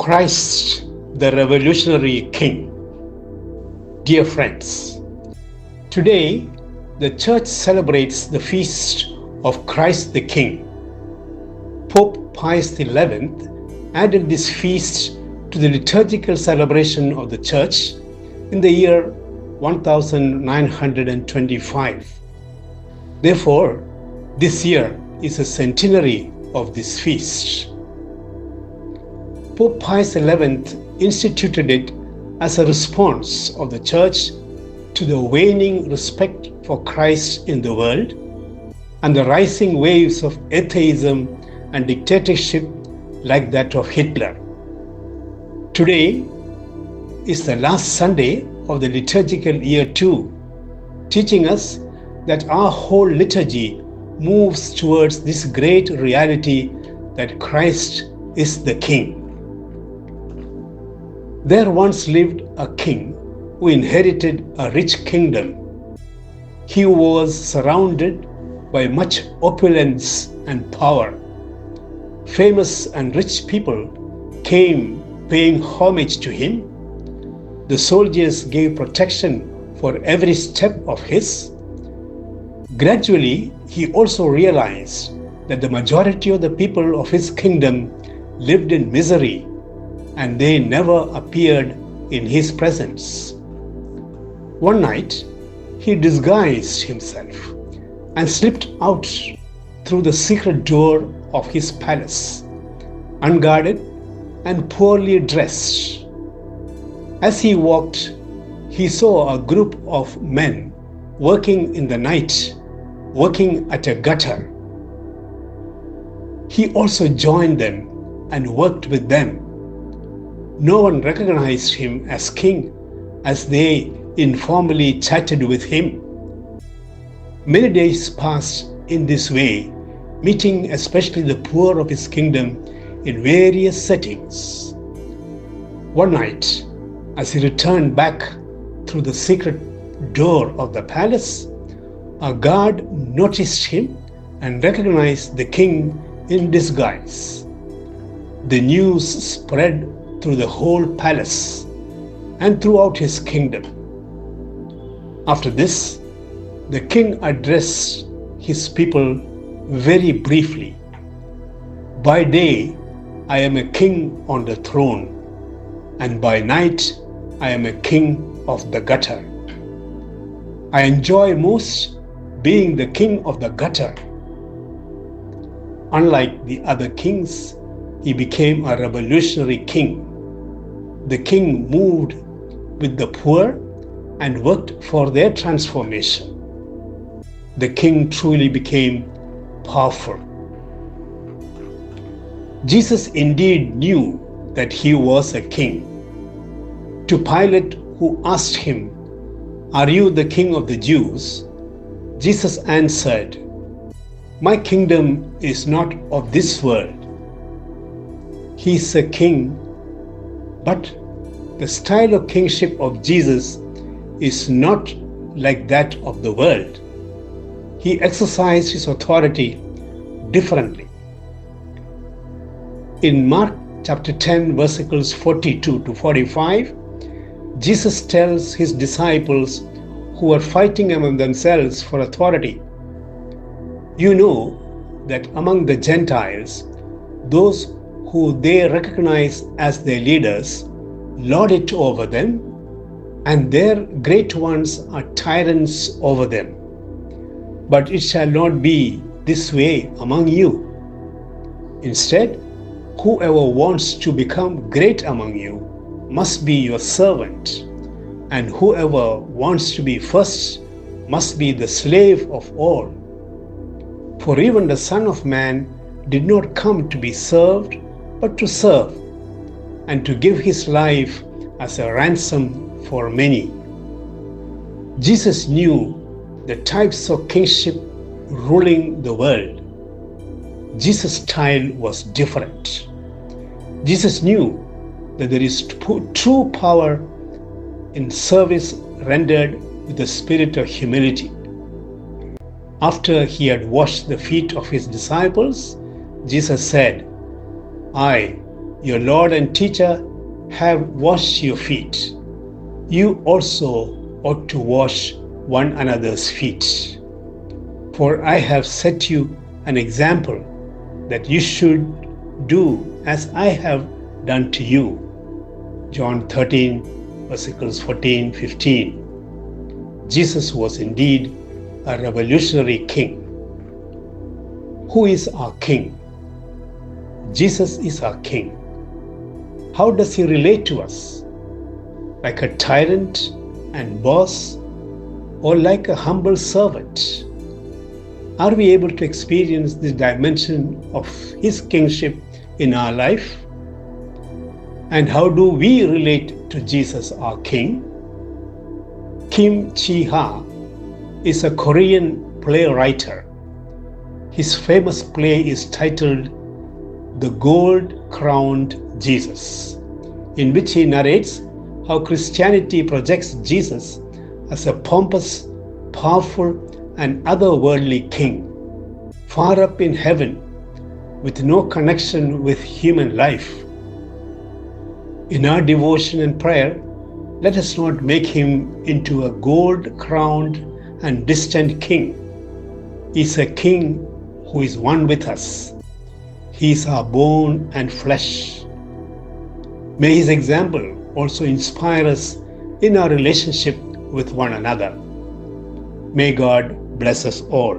Christ, the revolutionary King. Dear friends, today the Church celebrates the feast of Christ the King. Pope Pius XI added this feast to the liturgical celebration of the Church in the year 1925. Therefore, this year is a centenary of this feast. Pope Pius XI instituted it as a response of the Church to the waning respect for Christ in the world and the rising waves of atheism and dictatorship like that of Hitler. Today is the last Sunday of the liturgical year 2, teaching us that our whole liturgy moves towards this great reality that Christ is the King. There once lived a king who inherited a rich kingdom. He was surrounded by much opulence and power. Famous and rich people came paying homage to him. The soldiers gave protection for every step of his. Gradually, he also realized that the majority of the people of his kingdom lived in misery, and they never appeared in his presence. One night, he disguised himself and slipped out through the secret door of his palace, unguarded and poorly dressed. As he walked, he saw a group of men working in the night, working at a gutter. He also joined them and worked with them. No one recognized him as king as they informally chatted with him. Many days passed in this way, meeting especially the poor of his kingdom in various settings. One night, as he returned back through the secret door of the palace, a guard noticed him and recognized the king in disguise. The news spread through the whole palace and throughout his kingdom. After this, the king addressed his people very briefly. By day, I am a king on the throne, and by night, I am a king of the gutter. I enjoy most being the king of the gutter. Unlike the other kings, he became a revolutionary king. The king moved with the poor and worked for their transformation. The king truly became powerful. Jesus indeed knew that he was a king. To Pilate, who asked him, "Are you the king of the Jews?" Jesus answered, "My kingdom is not of this world." He is a king, but the style of kingship of Jesus is not like that of the world. He exercised his authority differently. In Mark chapter 10, verses 42 to 45, Jesus tells his disciples who are fighting among themselves for authority, "You know that among the Gentiles, those who they recognize as their leaders lord it over them, and their great ones are tyrants over them. But it shall not be this way among you. Instead, whoever wants to become great among you must be your servant, and whoever wants to be first must be the slave of all. For even the Son of Man did not come to be served, but to serve, and to give his life as a ransom for many." Jesus knew the types of kingship ruling the world. Jesus' style was different. Jesus knew that there is true power in service rendered with the spirit of humility. After he had washed the feet of his disciples, Jesus said, "I Your Lord and teacher have washed your feet. You also ought to wash one another's feet. For I have set you an example that you should do as I have done to you. John 13, verses 14-15. Jesus was indeed a revolutionary king. Who is our king? Jesus is our king. How does he relate to us? Like a tyrant and boss, or like a humble servant? Are we able to experience this dimension of his kingship in our life? And how do we relate to Jesus, our king? Kim Chi-ha is a Korean playwright. His famous play is titled The Gold-Crowned Jesus, in which he narrates how Christianity projects Jesus as a pompous, powerful, and otherworldly king, far up in heaven, with no connection with human life. In our devotion and prayer, let us not make him into a gold-crowned and distant king. He is a king who is one with us. He is our bone and flesh. May his example also inspire us in our relationship with one another. May God bless us all.